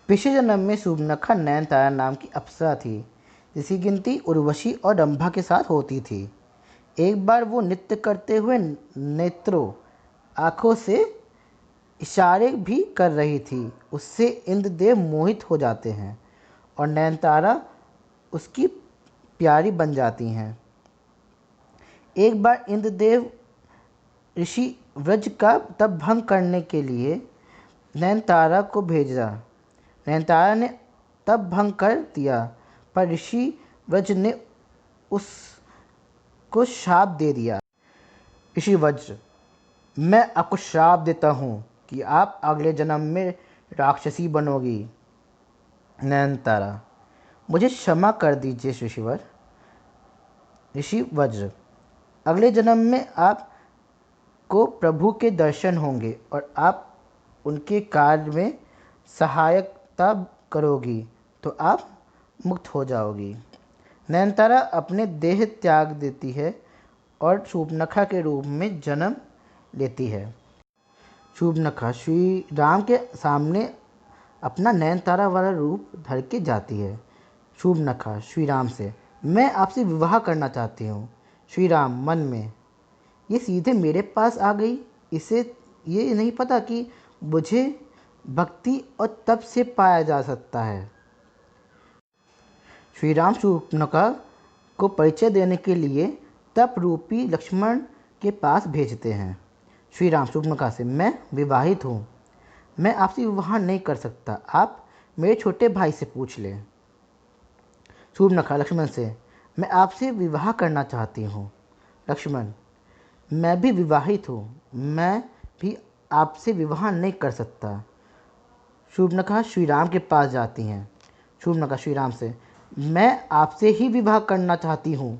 पिछले जन्म में शूर्पणखा नयनतारा नाम की अप्सरा थी, जिसकी गिनती उर्वशी और रंभा के साथ होती थी। एक बार वो नृत्य करते हुए नेत्रों आँखों से इशारे भी कर रही थी। उससे इंद्रदेव मोहित हो जाते हैं और नयनतारा उसकी प्यारी बन जाती हैं। एक बार इंद्रदेव ऋषि व्रज का तप भंग करने के लिए नयनतारा को भेजा। नयनतारा ने तप भंग कर दिया, पर ऋषि व्रज ने उसको शाप दे दिया। ऋषि वज्र, मैं आपको श्राप देता हूँ कि आप अगले जन्म में राक्षसी बनोगी। नयनतारा, मुझे क्षमा कर दीजिए ऋषिवर। ऋषि वज्र, अगले जन्म में आपको प्रभु के दर्शन होंगे और आप उनके कार्य में सहायता करोगी तो आप मुक्त हो जाओगी। नयनतारा अपने देह त्याग देती है और शूर्पणखा के रूप में जन्म लेती है। शूर्पणखा श्री राम के सामने अपना नयनतारा वाला रूप धर के जाती है। शूर्पणखा श्री राम से, मैं आपसे विवाह करना चाहती हूँ। श्री राम मन में, ये सीधे मेरे पास आ गई, इसे ये नहीं पता कि मुझे भक्ति और तप से पाया जा सकता है। श्री राम शूर्पणखा को परिचय देने के लिए तप रूपी लक्ष्मण के पास भेजते हैं। श्री राम शूर्पणखा से, मैं विवाहित हूँ, मैं आपसे विवाह नहीं कर सकता, आप मेरे छोटे भाई से पूछ लें। शूर्पणखा लक्ष्मण से, मैं आपसे विवाह करना चाहती हूँ। लक्ष्मण, मैं भी विवाहित हूँ, मैं भी आपसे विवाह नहीं कर सकता। शूर्पणखा श्री राम के पास जाती हैं। शूर्पणखा श्री राम से, मैं आपसे ही विवाह करना चाहती हूँ।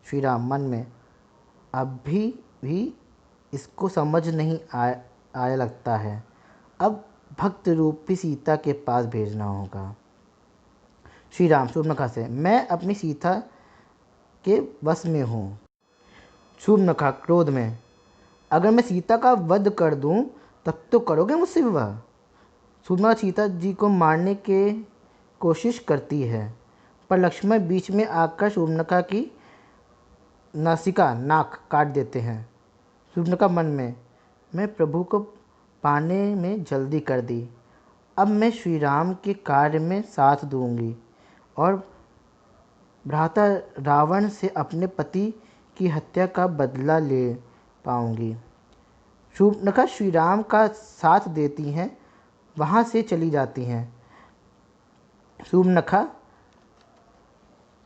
श्री राम मन में, अभी भी इसको समझ नहीं आया लगता है, अब भक्त रूपी सीता के पास भेजना होगा। श्री राम शूर्पणखा से, मैं अपनी सीता के वश में हूँ। शूर्पणखा क्रोध में, अगर मैं सीता का वध कर दूँ तब तो करोगे मुझसे विवाह। शूर्पणखा सीता जी को मारने की कोशिश करती है, पर लक्ष्मण बीच में आकर शूर्पणखा की नाक काट देते हैं। शूर्पणखा मन में, मैं प्रभु को पाने में जल्दी कर दी, अब मैं श्री राम के कार्य में साथ दूंगी और भ्राता रावण से अपने पति की हत्या का बदला ले पाऊंगी। शूर्पणखा श्री राम का साथ देती हैं, वहाँ से चली जाती हैं। शूर्पणखा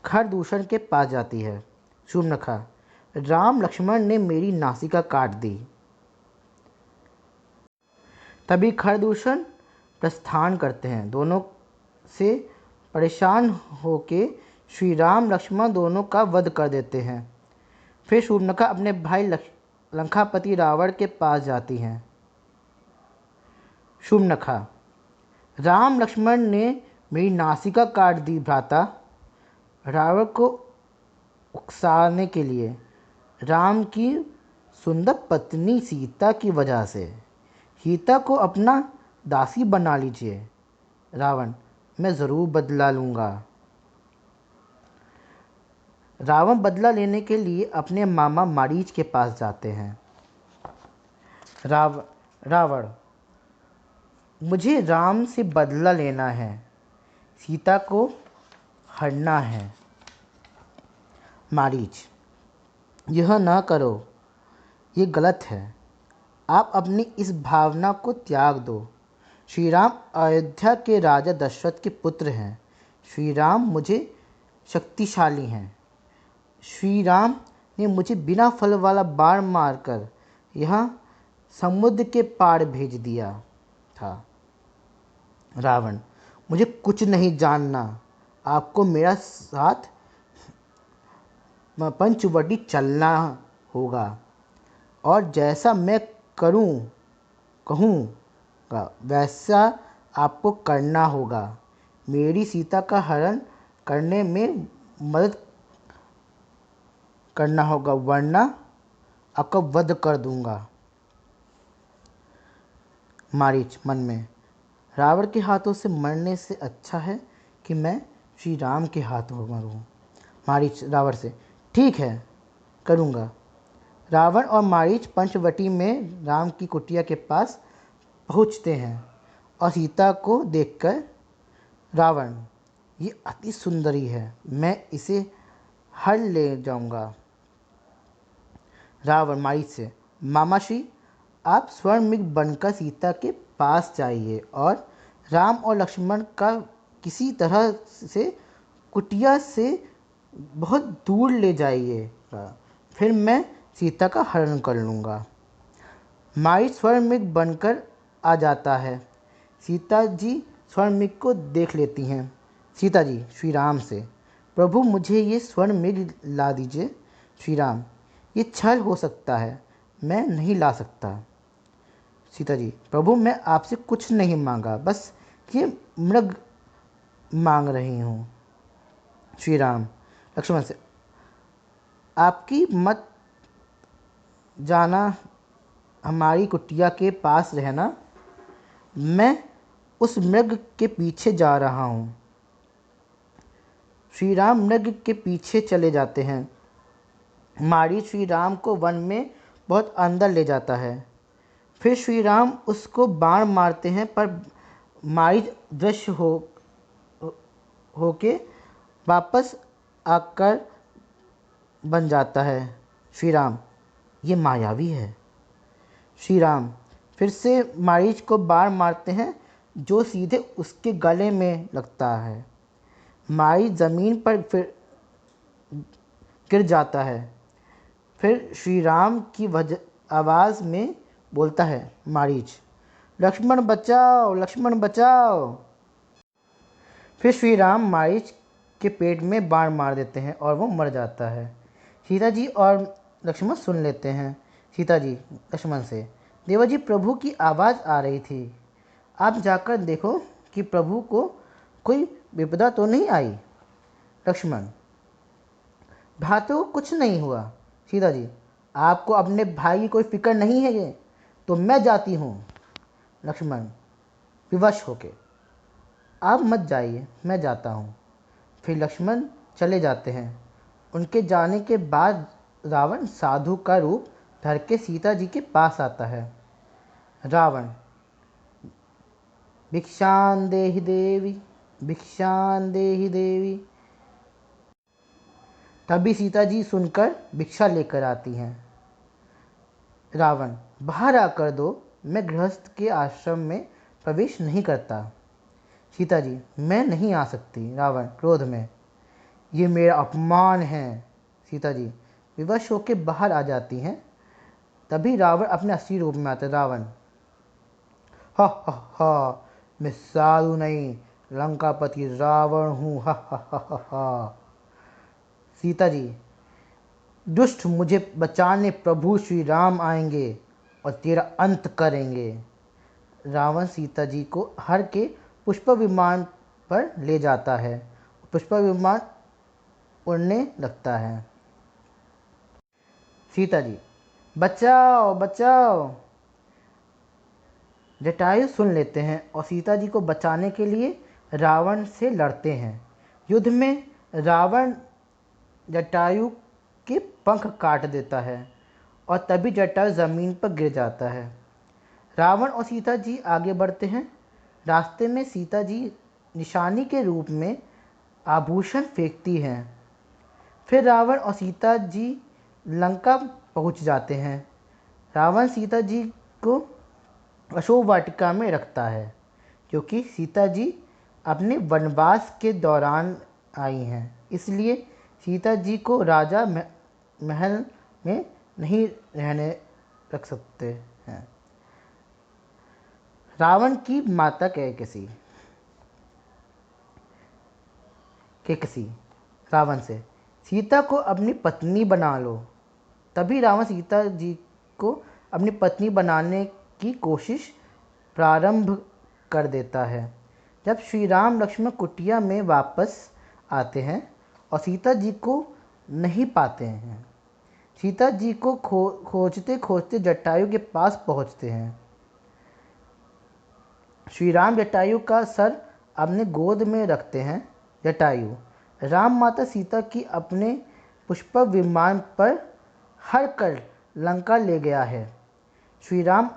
खरदूषण के पास जाती है। शूर्पणखा, राम लक्ष्मण ने मेरी नासिका काट दी। तभी खरदूषण प्रस्थान करते हैं। दोनों से परेशान होके श्री राम लक्ष्मण दोनों का वध कर देते हैं। फिर शूर्पणखा अपने भाई लंकापति रावण के पास जाती हैं। शूर्पणखा, राम लक्ष्मण ने मेरी नासिका काट दी भ्राता। रावण को उकसाने के लिए, राम की सुंदर पत्नी सीता की वजह से, सीता को अपना दासी बना लीजिए। रावण, मैं ज़रूर बदला लूँगा। रावण बदला लेने के लिए अपने मामा मारीच के पास जाते हैं। रावण, मुझे राम से बदला लेना है, सीता को हरना है। मारीच, यह ना करो, ये गलत है, आप अपनी इस भावना को त्याग दो। श्री राम अयोध्या के राजा दशरथ के पुत्र हैं। श्री राम मुझे शक्तिशाली हैं। श्री राम ने मुझे बिना फल वाला बाण मारकर यह समुद्र के पार भेज दिया था। रावण, मुझे कुछ नहीं जानना, आपको मेरा साथ पंचवटी चलना होगा और जैसा मैं कहूँगा वैसा आपको करना होगा। मेरी सीता का हरण करने में मदद करना होगा, वरना आपका वध कर दूंगा। मारीच मन में, रावण के हाथों से मरने से अच्छा है कि मैं श्री राम के हाथों मरूं। मारीच रावण से, ठीक है, करूँगा। रावण और मारीच पंचवटी में राम की कुटिया के पास पहुँचते हैं और सीता को देखकर रावण, ये अति सुंदरी है, मैं इसे हर ले जाऊंगा। रावण मारीच से, मामाश्री, आप स्वर्णमृग बनकर सीता के पास जाइए और राम और लक्ष्मण का किसी तरह से कुटिया से बहुत दूर ले जाइएगा, फिर मैं सीता का हरण कर लूँगा। मारीच स्वर्णमृग बनकर आ जाता है। सीता जी स्वर्णमृग को देख लेती हैं। सीता जी श्री राम से, प्रभु मुझे ये स्वर्णमृग ला दीजिए। श्री राम, ये छल हो सकता है, मैं नहीं ला सकता। सीता जी, प्रभु मैं आपसे कुछ नहीं मांगा, बस ये मृग मांग रही हूँ। श्री राम लक्ष्मण से, आपकी मत जाना, हमारी कुटिया के पास रहना, मैं उस मृग के पीछे जा रहा हूँ। श्री राम मृग के पीछे चले जाते हैं। मारीच श्री राम को वन में बहुत अंदर ले जाता है। फिर श्री राम उसको बाण मारते हैं, पर मारीच दृश्य होके वापस आकर बन जाता है। श्री राम, ये मायावी है। श्री राम फिर से मारीच को बाण मारते हैं, जो सीधे उसके गले में लगता है। मारीच जमीन पर फिर गिर जाता है। फिर श्री राम की आवाज़ में बोलता है मारीच, लक्ष्मण बचाओ, लक्ष्मण बचाओ। फिर श्री राम मारीच के पेट में बाण मार देते हैं और वो मर जाता है। सीता जी और लक्ष्मण सुन लेते हैं। सीता जी लक्ष्मण से, देवा जी, प्रभु की आवाज़ आ रही थी, आप जाकर देखो कि प्रभु को कोई विपदा तो नहीं आई। लक्ष्मण, भ्रातु को कुछ नहीं हुआ। सीता जी, आपको अपने भाई की कोई फिक्र नहीं है ये, तो मैं जाती हूँ। लक्ष्मण विवश होके, आप मत जाइए, मैं जाता हूँ। फिर लक्ष्मण चले जाते हैं। उनके जाने के बाद रावण साधु का रूप धर के सीता जी के पास आता है। रावण, भिक्षां देहि देवी, भिक्षां देहि देवी। तभी सीता जी सुनकर भिक्षा लेकर आती हैं। रावण, बाहर आकर दो, मैं गृहस्थ के आश्रम में प्रवेश नहीं करता। सीता जी, मैं नहीं आ सकती। रावण क्रोध में, ये मेरा अपमान है। सीता जी विवश होकर बाहर आ जाती हैं। तभी रावण अपने असली रूप में आता है। रावण, हा हा हा, मैं साधु नहीं, लंकापति रावण हूँ, हा हा हा हा हा। सीता जी, दुष्ट, मुझे बचाने प्रभु श्री राम आएंगे और तेरा अंत करेंगे। रावण सीता जी को हर के पुष्प विमान पर ले जाता है। पुष्प विमान उड़ने लगता है। सीता जी, बचाओ बचाओ। जटायु सुन लेते हैं और सीता जी को बचाने के लिए रावण से लड़ते हैं। युद्ध में रावण जटायु के पंख काट देता है और तभी जटायु ज़मीन पर गिर जाता है। रावण और सीता जी आगे बढ़ते हैं। रास्ते में सीता जी निशानी के रूप में आभूषण फेंकती हैं। फिर रावण और सीता जी लंका पहुंच जाते हैं। रावण सीता जी को अशोक वाटिका में रखता है, क्योंकि सीता जी अपने वनवास के दौरान आई हैं, इसलिए सीता जी को राजा महल में नहीं रहने रख सकते हैं। रावण की माता केकसी रावण से, सीता को अपनी पत्नी बना लो। तभी रावण सीता जी को अपनी पत्नी बनाने की कोशिश प्रारंभ कर देता है। जब श्री राम लक्ष्मण कुटिया में वापस आते हैं और सीता जी को नहीं पाते हैं, सीता जी को खोजते खोजते जटायु के पास पहुंचते हैं। श्री राम जटायु का सर अपने गोद में रखते हैं। जटायु, राम माता सीता की अपने पुष्पक विमान पर हर कर लंका ले गया है। श्री राम,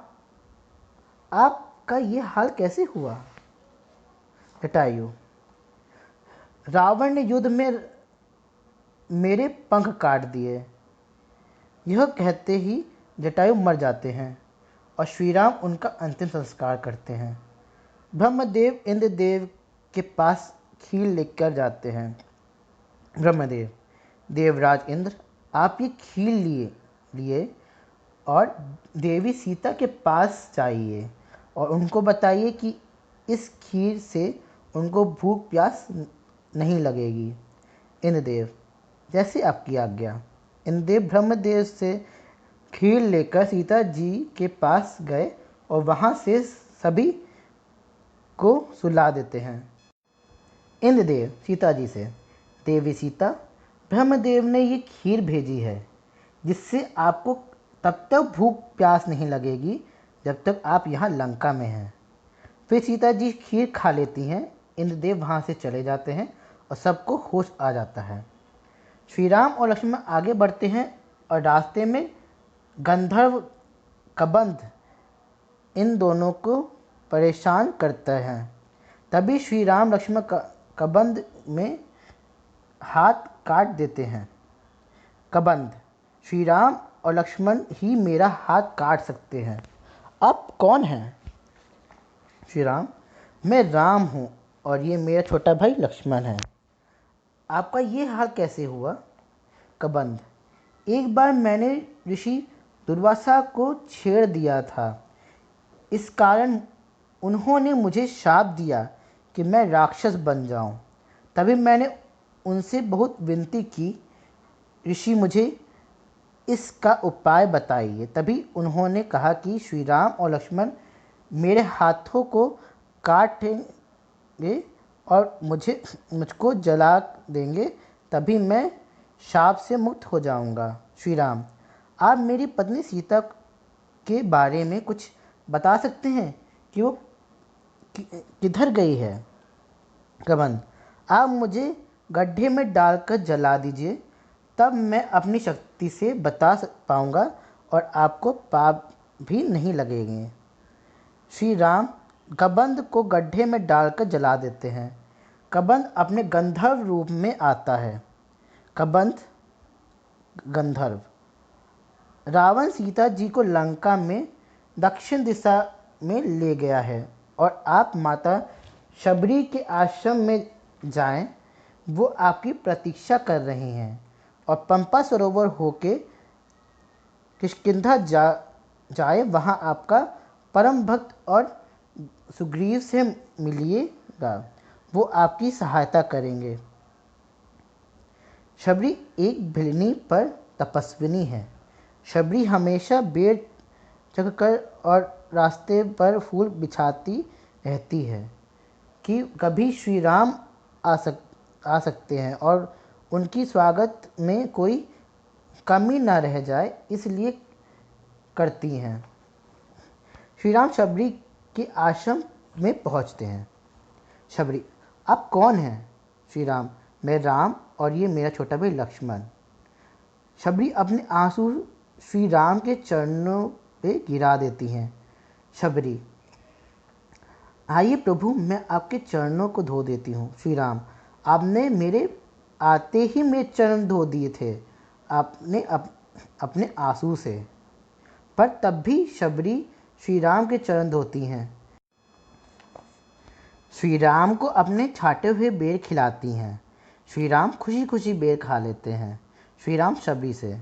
आपका ये हाल कैसे हुआ? जटायु, रावण ने युद्ध में मेरे पंख काट दिए। यह कहते ही जटायु मर जाते हैं और श्री राम उनका अंतिम संस्कार करते हैं। ब्रह्मदेव इंद्रदेव के पास खीर लेकर जाते हैं। ब्रह्मदेव, देवराज इंद्र, आप ये खीर लिए और देवी सीता के पास जाइए और उनको बताइए कि इस खीर से उनको भूख प्यास नहीं लगेगी। इंद्रदेव, जैसे आपकी आज्ञा। इंद्रदेव ब्रह्मदेव से खीर लेकर सीता जी के पास गए और वहाँ से सभी को सुला देते हैं। इंद्रदेव सीता जी से, देवी सीता, ब्रह्मदेव ने ये खीर भेजी है जिससे आपको तब तक भूख प्यास नहीं लगेगी जब तक आप यहाँ लंका में हैं। फिर सीता जी खीर खा लेती हैं। इंद्रदेव वहाँ से चले जाते हैं और सबको होश आ जाता है। श्री राम और लक्ष्मण आगे बढ़ते हैं और रास्ते में गंधर्व कबंध इन दोनों को परेशान करते हैं। तभी श्री राम लक्ष्मण कबंध में हाथ काट देते हैं। कबंध, श्री राम और लक्ष्मण ही मेरा हाथ काट सकते हैं। आप कौन हैं? श्री राम, मैं राम हूँ और ये मेरा छोटा भाई लक्ष्मण है। आपका ये हाल कैसे हुआ? कबंध, एक बार मैंने ऋषि दुर्वासा को छेड़ दिया था। इस कारण उन्होंने मुझे शाप दिया कि मैं राक्षस बन जाऊं। तभी मैंने उनसे बहुत विनती की, ऋषि मुझे इसका उपाय बताइए। तभी उन्होंने कहा कि श्री राम और लक्ष्मण मेरे हाथों को काटेंगे और मुझको जला देंगे, तभी मैं शाप से मुक्त हो जाऊंगा। श्री राम, आप मेरी पत्नी सीता के बारे में कुछ बता सकते हैं कि वो किधर गई है? कबंध, आप मुझे गड्ढे में डालकर जला दीजिए, तब मैं अपनी शक्ति से बता पाऊंगा और आपको पाप भी नहीं लगेंगे। श्री राम कबंध को गड्ढे में डालकर जला देते हैं। कबंध अपने गंधर्व रूप में आता है। कबंध गंधर्व, रावण सीता जी को लंका में दक्षिण दिशा में ले गया है और आप माता शबरी के आश्रम में जाएं। वो आपकी प्रतीक्षा कर रही हैं और पंपा सरोवर होके किष्किंधा जाए। वहाँ आपका परम भक्त और सुग्रीव से मिलिएगा, वो आपकी सहायता करेंगे। शबरी एक भिलनी पर तपस्विनी है। शबरी हमेशा बेर चढ़कर और रास्ते पर फूल बिछाती रहती है कि कभी श्री राम आ सकते हैं और उनकी स्वागत में कोई कमी न रह जाए, इसलिए करती हैं। श्री राम शबरी के आश्रम में पहुंचते हैं। शबरी, आप कौन हैं? श्री राम, मैं राम और ये मेरा छोटा भाई लक्ष्मण। शबरी अपने आंसू श्री राम के चरणों पे गिरा देती हैं। शबरी, आइए प्रभु, मैं आपके चरणों को धो देती हूँ। श्री राम, आपने मेरे आते ही मेरे चरण धो दिए थे, आपने अपने आंसू से। पर तब भी शबरी श्री राम के चरण धोती हैं। श्री राम को अपने छाटे हुए बेर खिलाती हैं। श्री राम खुशी खुशी बेर खा लेते हैं। श्री राम शबरी से,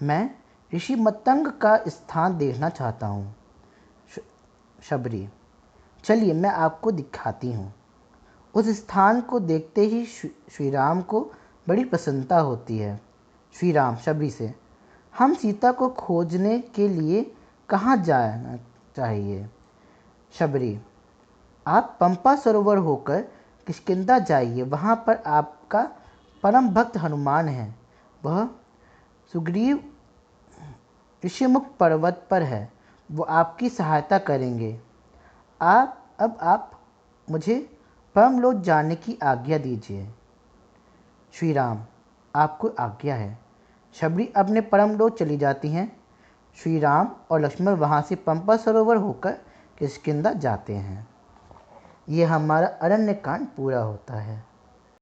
मैं ऋषि मतंग का स्थान देखना चाहता हूँ। शबरी, चलिए मैं आपको दिखाती हूँ। उस स्थान को देखते ही श्री राम को बड़ी प्रसन्नता होती है। श्री राम शबरी से, हम सीता को खोजने के लिए कहाँ जाना चाहिए? शबरी, आप पंपा सरोवर होकर किष्किंधा जाइए, वहाँ पर आपका परम भक्त हनुमान है। वह सुग्रीव ऋषिमुख पर्वत पर है, वो आपकी सहायता करेंगे। आप अब आप मुझे परमलोक जाने की आज्ञा दीजिए। श्री राम, आपको आज्ञा है। शबरी अपने परमलोक चली जाती हैं। श्री राम और लक्ष्मण वहाँ से पंपा सरोवर होकर किष्किंधा जाते हैं। ये हमारा अरण्य कांड पूरा होता है।